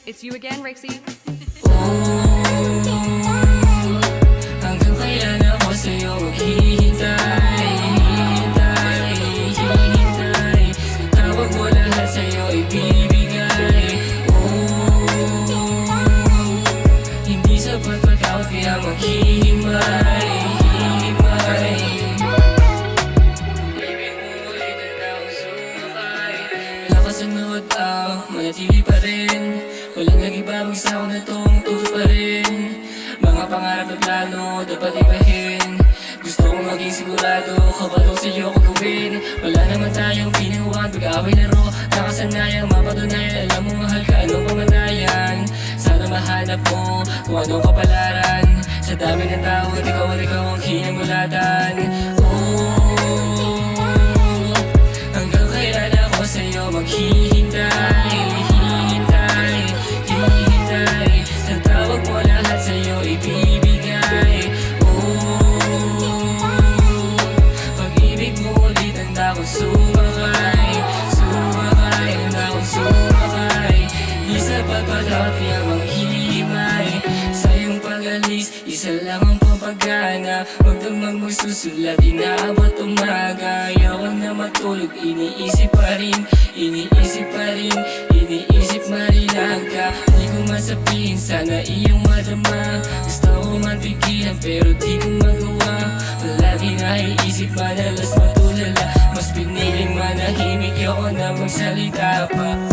It's you again, Rexy. Hanggang kailan ako sa'yo maghihintay, hihintay. Tawag mo lahat sa'yo ibibigay. Hindi sapat pag-out kaya maghihimay, hihimay. Ibig mo ulit ang taong sumakay. Nakasunod manatili pa rin. Walang nag-ibabang sa ako na tong tuto pa rin. Mga pangarap at plano dapat ibahin. Gusto kong maging sigurado kapag sa'yo ko gawin. Wala naman tayong pinahuwag, pag-away laro. Nakasanayang mapatunayan, alam mo mahal ka, anong pamatayan. Sana mahanap mo kung anong kapalaran. Sa dami ng tao, ikaw ang hinamulatan. Hanggang kailan ako sa'yo maghihintay, hihintay, hihintay. Sa tawag mo lahat sa'yo ibibigay. Pag-ibig mo ulit ang dakong sumakay, sumakay, ang dakong sumakay. Di sapat pag-out kaya manghihimay. Sa iyong pag-alis, isa lang ang papagana. Magdamag magsusulat, inaabot umaga. Ayoko na matulog, iniisip pa rin, iniisip pa rin, iniisip marilang ka. Di ko masabihin, sana iyong madama. Gusto ko man pigilan, pero di ko magawa. Palagi naiisip, madalas matulala. Mas piniling manahimik, ayoko na magsalita pa.